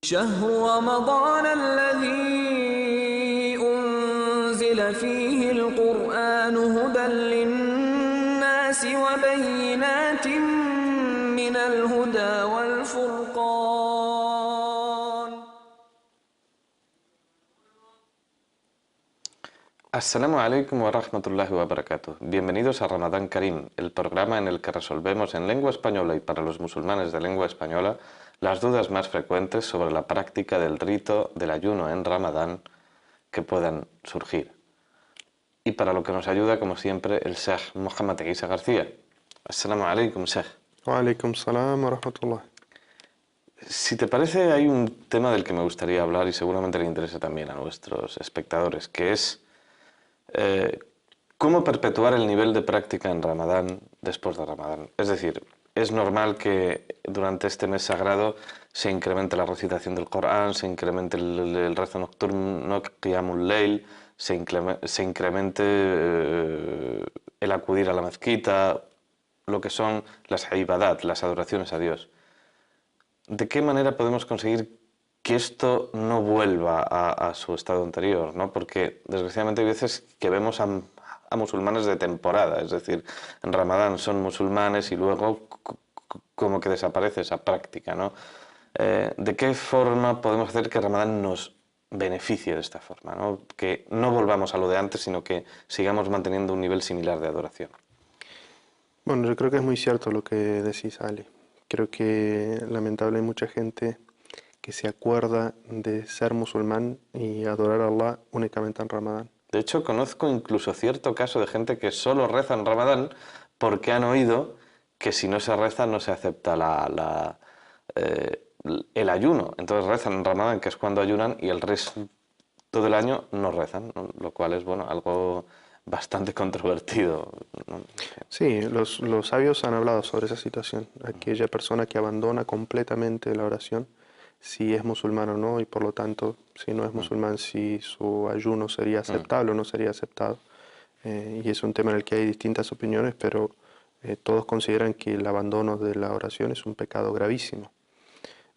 شهر رمضان الذي أنزل فيه القرآن هدى للناس وبينات من الهدى والفرقان. Assalamu alaikum wa rahmatullahi wa barakatuh. Bienvenidos a Ramadán Karim, el programa en el que resolvemos en lengua española y para los musulmanes de lengua española las dudas más frecuentes sobre la práctica del rito del ayuno en Ramadán que puedan surgir. Y para lo que nos ayuda, como siempre, el Sheikh Mohammad Isa García. Assalamu alaikum, Sheikh. Wa alaikum salam wa rahmatullah. Si te parece, hay un tema del que me gustaría hablar y seguramente le interesa también a nuestros espectadores, que es cómo perpetuar el nivel de práctica en Ramadán después de Ramadán. Es decir, es normal que durante este mes sagrado se incremente la recitación del Corán, se incremente el rezo nocturno, Qiyamul Layl, se incremente el acudir a la mezquita, lo que son las ibadat, las adoraciones a Dios. ¿De qué manera podemos conseguir que esto no vuelva a su estado anterior, ¿no? Porque desgraciadamente hay veces que vemos a musulmanes de temporada, es decir, en Ramadán son musulmanes y luego como que desaparece esa práctica, ¿no? ¿De qué forma podemos hacer que Ramadán nos beneficie de esta forma, ¿no? Que no volvamos a lo de antes, sino que sigamos manteniendo un nivel similar de adoración? Bueno, yo creo que es muy cierto lo que decís, Ali. Creo que lamentablemente hay mucha gente que se acuerda de ser musulmán y adorar a Allah únicamente en Ramadán. De hecho, conozco incluso cierto caso de gente que solo reza en Ramadán porque han oído que si no se reza no se acepta el ayuno. Entonces rezan en Ramadán, que es cuando ayunan, y el resto del año no rezan, ¿no? Lo cual es, bueno, algo bastante controvertido, ¿no? Sí, los sabios han hablado sobre esa situación. Aquella persona que abandona completamente la oración, si es musulmán o no, y por lo tanto, si no es musulmán, si su ayuno sería aceptable o no sería aceptado. Y es un tema en el que hay distintas opiniones, pero todos consideran que el abandono de la oración es un pecado gravísimo.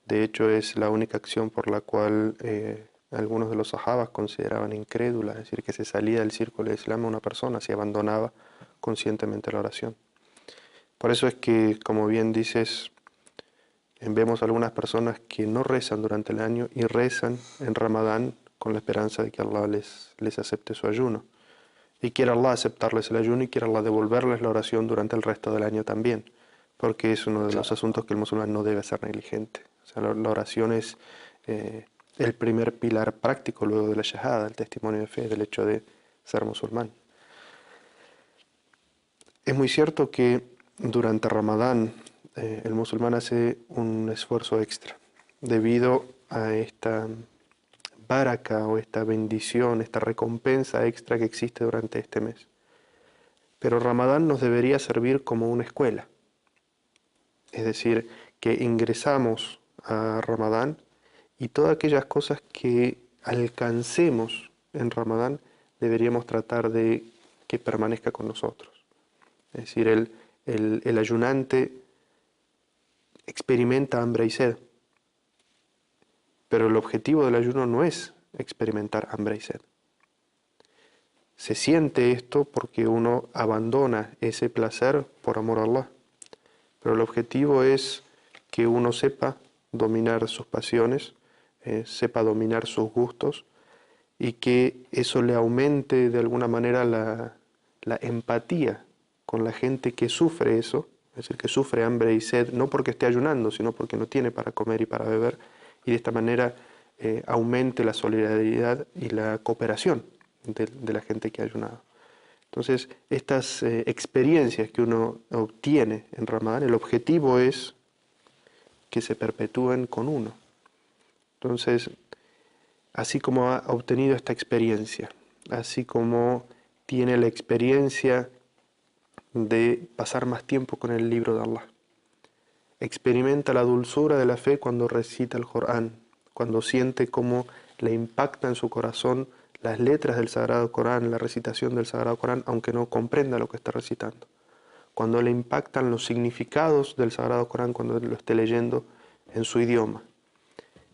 De hecho, es la única acción por la cual algunos de los sahabas consideraban incrédula, es decir, que se salía del círculo del Islam una persona si abandonaba conscientemente la oración. Por eso es que, como bien dices, vemos algunas personas que no rezan durante el año y rezan en Ramadán con la esperanza de que Allah les acepte su ayuno. Y quiere Allah aceptarles el ayuno y quiere Allah devolverles la oración durante el resto del año también, porque es uno de los asuntos que el musulmán no debe ser negligente. O sea, la oración es el primer pilar práctico luego de la shahada, el testimonio de fe, del hecho de ser musulmán. Es muy cierto que durante Ramadán el musulmán hace un esfuerzo extra debido a esta baraka o esta bendición, esta recompensa extra que existe durante este mes. Pero Ramadán nos debería servir como una escuela. Es decir, que ingresamos a Ramadán y todas aquellas cosas que alcancemos en Ramadán deberíamos tratar de que permanezca con nosotros. Es decir, el ayunante experimenta hambre y sed, pero el objetivo del ayuno no es experimentar hambre y sed. Se siente esto porque uno abandona ese placer por amor a Allah, pero el objetivo es que uno sepa dominar sus pasiones, sepa dominar sus gustos y que eso le aumente de alguna manera la empatía con la gente que sufre eso, es decir, que sufre hambre y sed, no porque esté ayunando, sino porque no tiene para comer y para beber, y de esta manera aumente la solidaridad y la cooperación de la gente que ha ayunado. Entonces, estas experiencias que uno obtiene en Ramadán, el objetivo es que se perpetúen con uno. Entonces, así como ha obtenido esta experiencia, así como tiene la experiencia de pasar más tiempo con el libro de Allah, experimenta la dulzura de la fe cuando recita el Corán, cuando siente cómo le impacta en su corazón las letras del Sagrado Corán, la recitación del Sagrado Corán, aunque no comprenda lo que está recitando. Cuando le impactan los significados del Sagrado Corán cuando lo esté leyendo en su idioma.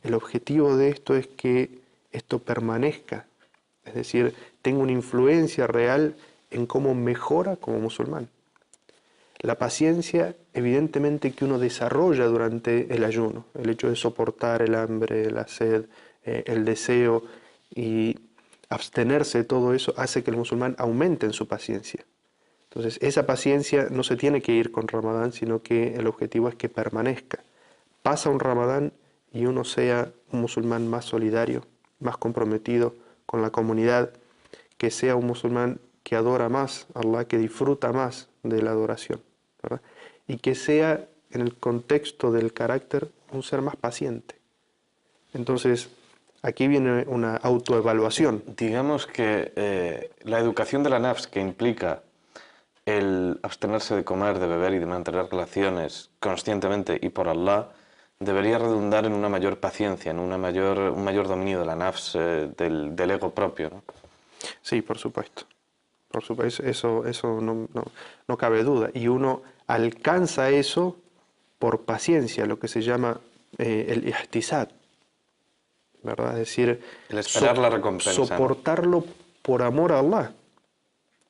El objetivo de esto es que esto permanezca, es decir, tenga una influencia real en cómo mejora como musulmán. La paciencia, evidentemente, que uno desarrolla durante el ayuno, el hecho de soportar el hambre, la sed, el deseo y abstenerse de todo eso hace que el musulmán aumente en su paciencia. Entonces, esa paciencia no se tiene que ir con Ramadán, sino que el objetivo es que permanezca. Pasa un Ramadán y uno sea un musulmán más solidario, más comprometido con la comunidad, que sea un musulmán que adora más a Allah, que disfruta más de la adoración, ¿verdad? Y que sea, en el contexto del carácter, un ser más paciente. Entonces, aquí viene una autoevaluación. Digamos que la educación de la nafs, que implica el abstenerse de comer, de beber y de mantener relaciones conscientemente y por Allah, debería redundar en una mayor paciencia, en un mayor dominio de la nafs, del ego propio, ¿no? Sí, por supuesto. Por supuesto, eso no cabe duda. Y uno alcanza eso por paciencia, lo que se llama el ihtisab, ¿verdad? Es decir, El esperar la recompensa, ¿no? soportarlo por amor a Allah.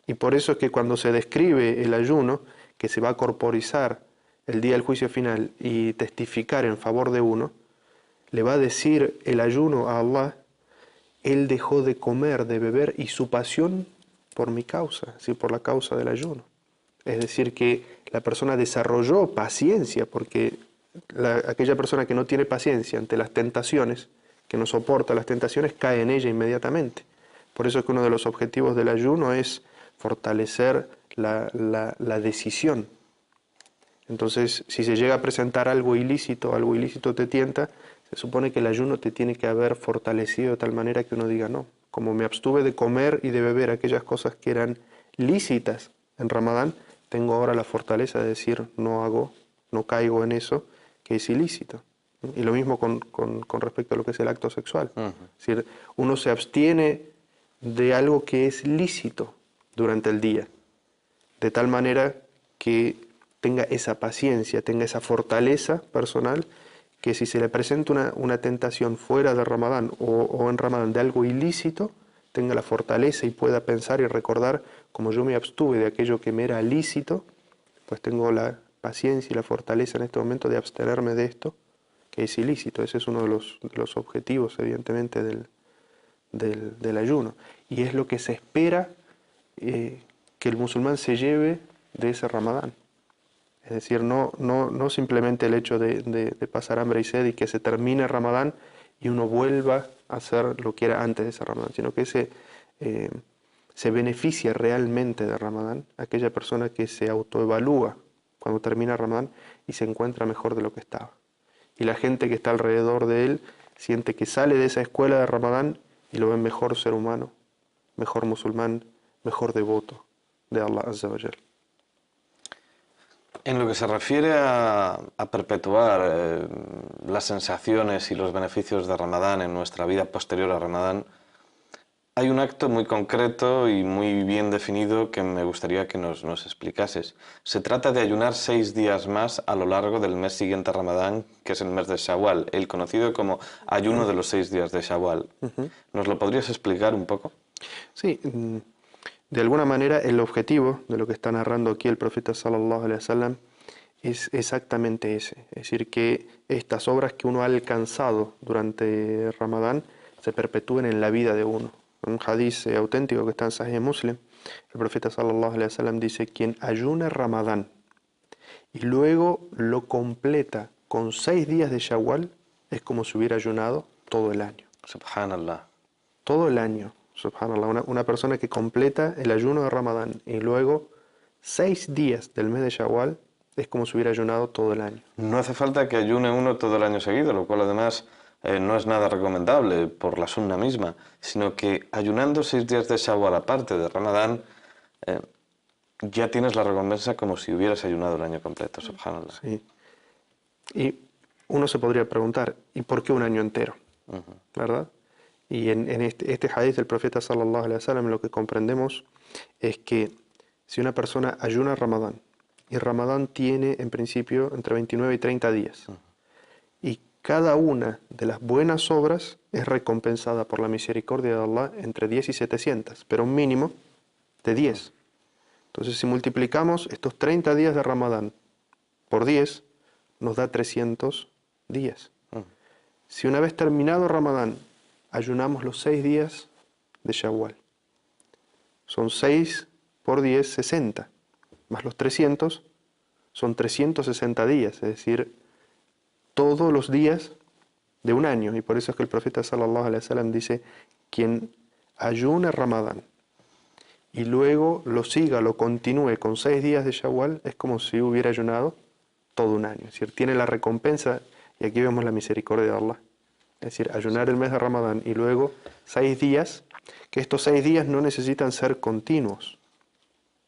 Y por eso es que cuando se describe el ayuno, que se va a corporizar el día del juicio final y testificar en favor de uno, le va a decir el ayuno a Allah: Él dejó de comer, de beber, y su pasión por mi causa, es decir, por la causa del ayuno. Es decir, que la persona desarrolló paciencia, porque aquella persona que no tiene paciencia ante las tentaciones, que no soporta las tentaciones, cae en ella inmediatamente. Por eso es que uno de los objetivos del ayuno es fortalecer la decisión. Entonces, si se llega a presentar algo ilícito te tienta, se supone que el ayuno te tiene que haber fortalecido de tal manera que uno diga no. Como me abstuve de comer y de beber aquellas cosas que eran lícitas en Ramadán, tengo ahora la fortaleza de decir no caigo en eso que es ilícito. Y lo mismo con respecto a lo que es el acto sexual. Es decir, uno se abstiene de algo que es lícito durante el día, de tal manera que tenga esa paciencia, tenga esa fortaleza personal, que si se le presenta una tentación fuera de Ramadán o en Ramadán de algo ilícito, tenga la fortaleza y pueda pensar y recordar, como yo me abstuve de aquello que me era lícito, pues tengo la paciencia y la fortaleza en este momento de abstenerme de esto que es ilícito. Ese es uno de los objetivos, evidentemente, del ayuno. Y es lo que se espera que el musulmán se lleve de ese Ramadán. Es decir, no simplemente el hecho de pasar hambre y sed y que se termine Ramadán y uno vuelva a hacer lo que era antes de ese Ramadán, sino que se beneficia realmente de Ramadán aquella persona que se autoevalúa cuando termina Ramadán y se encuentra mejor de lo que estaba. Y la gente que está alrededor de él siente que sale de esa escuela de Ramadán y lo ven mejor ser humano, mejor musulmán, mejor devoto de Allah Azza wa Jal. En lo que se refiere a perpetuar las sensaciones y los beneficios de Ramadán en nuestra vida posterior a Ramadán, hay un acto muy concreto y muy bien definido que me gustaría que nos explicases. Se trata de ayunar 6 días más a lo largo del mes siguiente a Ramadán, que es el mes de Shawwal, el conocido como ayuno de los 6 días de Shawwal. ¿Nos lo podrías explicar un poco? Sí, de alguna manera el objetivo de lo que está narrando aquí el profeta sallallahu alaihi wasallam es exactamente ese. Es decir, que estas obras que uno ha alcanzado durante Ramadán se perpetúen en la vida de uno. Un hadiz auténtico que está en Sahih Muslim, el profeta sallallahu alaihi wasallam dice: quien ayuna Ramadán y luego lo completa con 6 días de Shawwal es como si hubiera ayunado todo el año. Subhanallah. Todo el año, subhanallah. Una persona que completa el ayuno de Ramadán y luego 6 días del mes de Shawwal es como si hubiera ayunado todo el año. No hace falta que ayune uno todo el año seguido, lo cual además no es nada recomendable por la sunna misma, sino que ayunando 6 días de Shawwal aparte de Ramadán, ya tienes la recompensa como si hubieras ayunado el año completo, subhanallah. Sí. Y uno se podría preguntar, ¿y por qué un año entero? ¿Verdad? Y en este hadith del profeta sallallahu alaihi wasallam lo que comprendemos es que si una persona ayuna Ramadán, y Ramadán tiene en principio entre 29 y 30 días, y cada una de las buenas obras es recompensada por la misericordia de Allah entre 10 y 700, pero un mínimo de 10. Entonces, si multiplicamos estos 30 días de Ramadán por 10, nos da 300 días. Si una vez terminado Ramadán, ayunamos los 6 días de Shawwal, son 6 por 10, 60, más los 300, son 360 días, es decir, todos los días de un año. Y por eso es que el profeta sallallahu alaihi wasallam dice, quien ayune Ramadán y luego lo siga, lo continúe con 6 días de Shawwal, es como si hubiera ayunado todo un año. Es decir, tiene la recompensa, y aquí vemos la misericordia de Allah. Es decir, ayunar el mes de Ramadán y luego 6 días, que estos 6 días no necesitan ser continuos.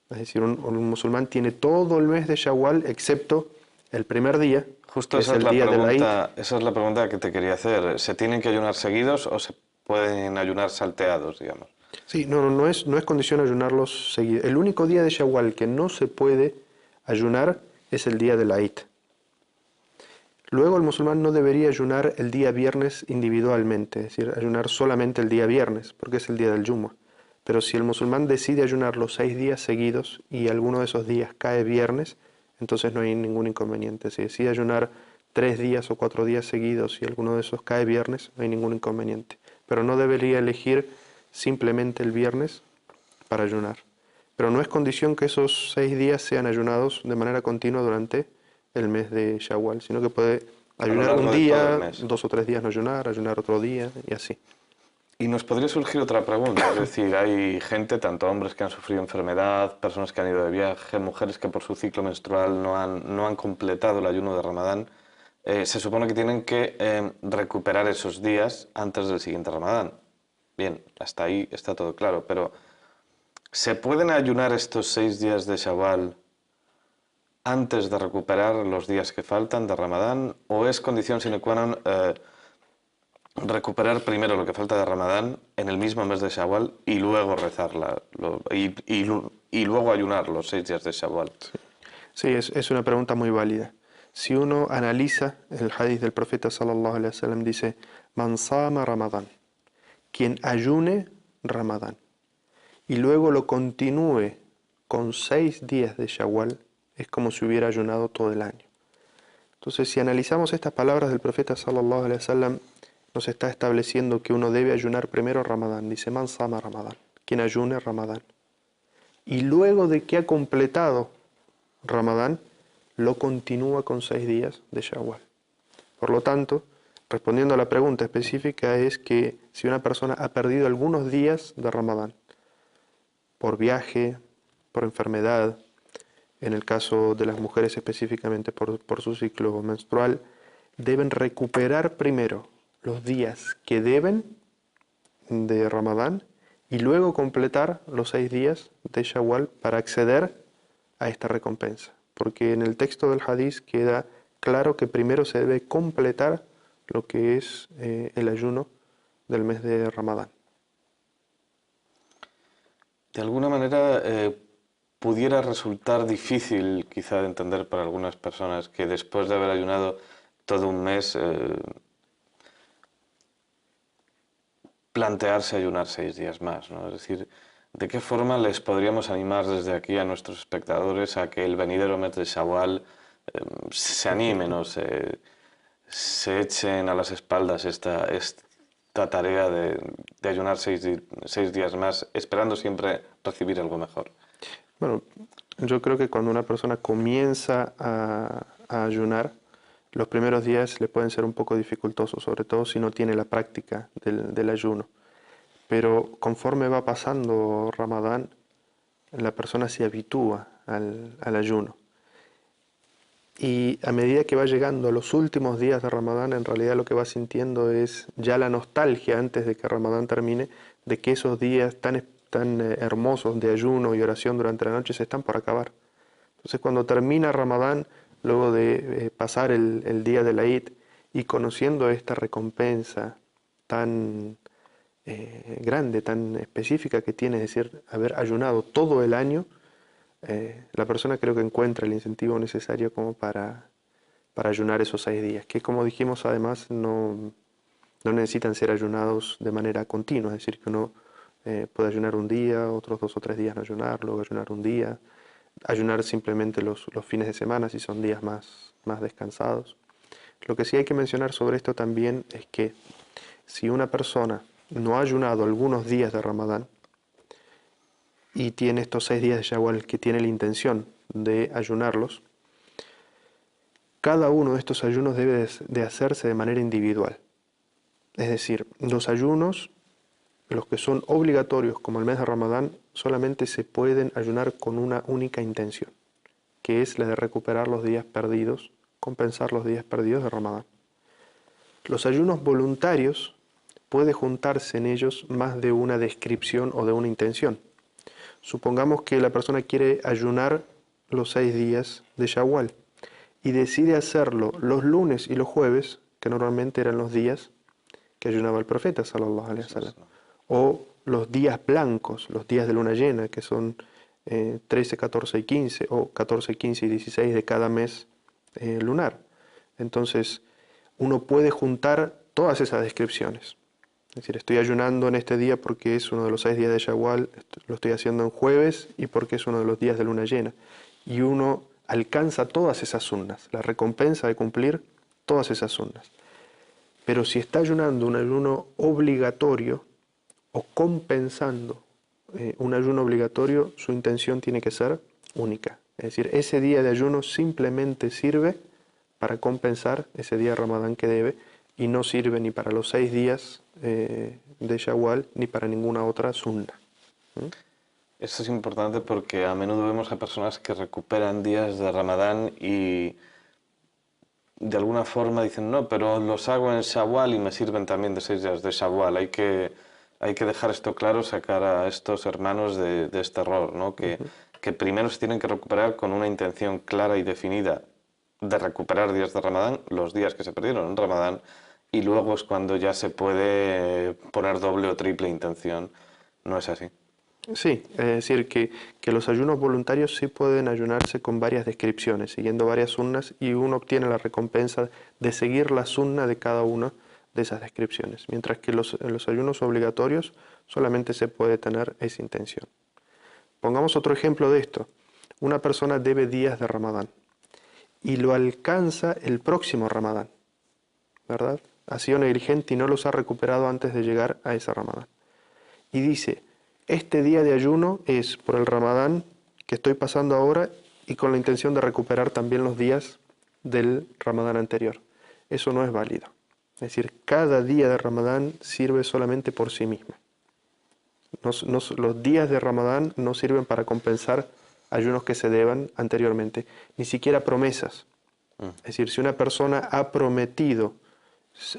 Es decir, un musulmán tiene todo el mes de Shawwal excepto el primer día, Justo que esa es el día de la Eid. esa es la pregunta que te quería hacer. ¿Se tienen que ayunar seguidos o se pueden ayunar salteados, digamos? Sí, no es condición ayunarlos seguidos. El único día de Shawwal que no se puede ayunar es el día de la Eid. Luego el musulmán no debería ayunar el día viernes individualmente, es decir, ayunar solamente el día viernes, porque es el día del Jumu'ah. Pero si el musulmán decide ayunar los 6 días seguidos y alguno de esos días cae viernes, entonces no hay ningún inconveniente. Si decide ayunar 3 días o 4 días seguidos y alguno de esos cae viernes, no hay ningún inconveniente. Pero no debería elegir simplemente el viernes para ayunar. Pero no es condición que esos 6 días sean ayunados de manera continua durante el mes de Shawwal, sino que puede ayunar un día, 2 o 3 días no ayunar, ayunar otro día y así. Y nos podría surgir otra pregunta, es decir, hay gente, tanto hombres que han sufrido enfermedad, personas que han ido de viaje, mujeres que por su ciclo menstrual no han completado el ayuno de Ramadán. Se supone que tienen que recuperar esos días antes del siguiente Ramadán. Bien, hasta ahí está todo claro, pero ¿se pueden ayunar estos 6 días de Shawwal antes de recuperar los días que faltan de Ramadán? ¿O es condición sine qua non recuperar primero lo que falta de Ramadán en el mismo mes de Shawwal y luego rezarla y luego ayunar los 6 días de Shawwal? Sí, es una pregunta muy válida. Si uno analiza el hadith del profeta sallallahu alaihi wasallam, dice, Man sama Ramadán, quien ayune Ramadán, y luego lo continúe con 6 días de Shawwal, es como si hubiera ayunado todo el año. Entonces, si analizamos estas palabras del profeta sallallahu alaihi wasallam, nos está estableciendo que uno debe ayunar primero Ramadán. Dice, Man sama Ramadán, quien ayune Ramadán. Y luego de que ha completado Ramadán, lo continúa con 6 días de Shawwal. Por lo tanto, respondiendo a la pregunta específica, es que si una persona ha perdido algunos días de Ramadán, por viaje, por enfermedad, en el caso de las mujeres específicamente por su ciclo menstrual, deben recuperar primero los días que deben de Ramadán y luego completar los 6 días de Shawwal para acceder a esta recompensa. Porque en el texto del hadith queda claro que primero se debe completar lo que es el ayuno del mes de Ramadán. De alguna manera pudiera resultar difícil quizá de entender para algunas personas que después de haber ayunado todo un mes plantearse ayunar 6 días más, ¿no? Es decir, ¿de qué forma les podríamos animar desde aquí a nuestros espectadores a que el venidero mes de Shawwal se animen o se echen a las espaldas esta tarea de ayunar 6 días más, esperando siempre recibir algo mejor? Bueno, yo creo que cuando una persona comienza a ayunar, los primeros días le pueden ser un poco dificultosos, sobre todo si no tiene la práctica del ayuno. Pero conforme va pasando Ramadán, la persona se habitúa al ayuno. Y a medida que va llegando a los últimos días de Ramadán, en realidad lo que va sintiendo es ya la nostalgia antes de que Ramadán termine, de que esos días tan hermosos de ayuno y oración durante la noche se están por acabar. Entonces cuando termina Ramadán, luego de pasar el día de la Eid y conociendo esta recompensa tan grande, tan específica que tiene, es decir, haber ayunado todo el año, la persona creo que encuentra el incentivo necesario como para para ayunar esos 6 días, que como dijimos además no necesitan ser ayunados de manera continua, es decir, que uno puede ayunar un día, otros 2 o 3 días no ayunar, luego ayunar un día, ayunar simplemente los fines de semana si son días más descansados. Lo que sí hay que mencionar sobre esto también es que si una persona no ha ayunado algunos días de Ramadán y tiene estos 6 días de Shawwal que tiene la intención de ayunarlos, cada uno de estos ayunos debe de hacerse de manera individual. Es decir, los ayunos, los que son obligatorios como el mes de Ramadán, solamente se pueden ayunar con una única intención, que es la de recuperar los días perdidos, compensar los días perdidos de Ramadán. Los ayunos voluntarios puede juntarse en ellos más de una descripción o de una intención. Supongamos que la persona quiere ayunar los 6 días de Shawwal y decide hacerlo los lunes y los jueves, que normalmente eran los días que ayunaba el profeta, sallallahu alaihi wasallam, o los días blancos, los días de luna llena, que son 13, 14 y 15, o 14, 15 y 16 de cada mes lunar. Entonces, uno puede juntar todas esas descripciones. Es decir, estoy ayunando en este día porque es uno de los 6 días de Shawwal, lo estoy haciendo en jueves y porque es uno de los días de luna llena. Y uno alcanza todas esas sunnas, la recompensa de cumplir todas esas sunnas. Pero si está ayunando un ayuno obligatorio o compensando un ayuno obligatorio, su intención tiene que ser única. Es decir, ese día de ayuno simplemente sirve para compensar ese día de Ramadán que debe y no sirve ni para los 6 días de Shawwal ni para ninguna otra sunna. Esto es importante porque a menudo vemos a personas que recuperan días de Ramadán y de alguna forma dicen, no, pero los hago en Shawwal y me sirven también de 6 días de Shawwal. Hay que dejar esto claro, sacar a estos hermanos de este error, ¿no? Que primero se tienen que recuperar con una intención clara y definida de recuperar días de Ramadán, los días que se perdieron en Ramadán, y luego es cuando ya se puede poner doble o triple intención. ¿No es así? Sí, es decir, que los ayunos voluntarios sí pueden ayunarse con varias descripciones, siguiendo varias sunnas, y uno obtiene la recompensa de seguir la sunna de cada una de esas descripciones, mientras que en los ayunos obligatorios solamente se puede tener esa intención. Pongamos otro ejemplo de esto. Una persona debe días de Ramadán y lo alcanza el próximo Ramadán, ¿verdad? Ha sido negligente y no los ha recuperado antes de llegar a ese Ramadán. Y dice, este día de ayuno es por el Ramadán que estoy pasando ahora y con la intención de recuperar también los días del Ramadán anterior. Eso no es válido. Es decir, cada día de Ramadán sirve solamente por sí mismo. Los días de Ramadán no sirven para compensar ayunos que se deban anteriormente, ni siquiera promesas. Es decir, si una persona ha prometido,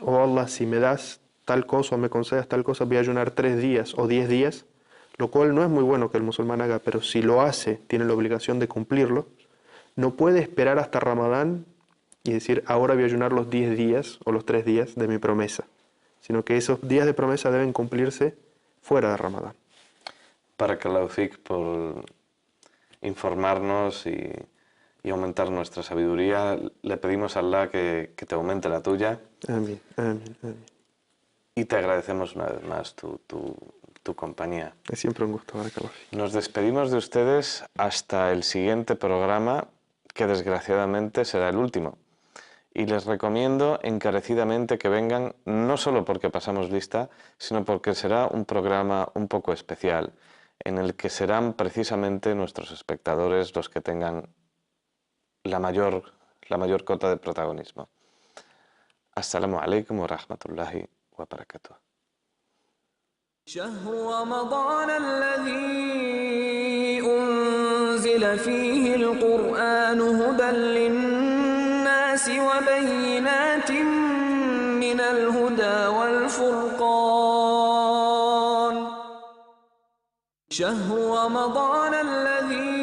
oh Allah, si me das tal cosa o me concedas tal cosa, voy a ayunar 3 días o 10 días, lo cual no es muy bueno que el musulmán haga, pero si lo hace, tiene la obligación de cumplirlo, no puede esperar hasta Ramadán y decir, ahora voy a ayunar los 10 días o los 3 días de mi promesa, sino que esos días de promesa deben cumplirse fuera de Ramadán. Barakallahu fik por informarnos y aumentar nuestra sabiduría. Le pedimos a Allah que te aumente la tuya. Amén, amén, amén. Y te agradecemos una vez más tu compañía. Es siempre un gusto, Barakallahu fik. Nos despedimos de ustedes hasta el siguiente programa, que desgraciadamente será el último. Y les recomiendo encarecidamente que vengan, no solo porque pasamos lista, sino porque será un programa un poco especial, en el que serán precisamente nuestros espectadores los que tengan la mayor cota de protagonismo. Assalamu alaikum wa rahmatullahi wa barakatuh. شهر رمضان الذي أنزل فيه القرآن هدى للناس وبينات من الهدى والفرقان شهر رمضان الذي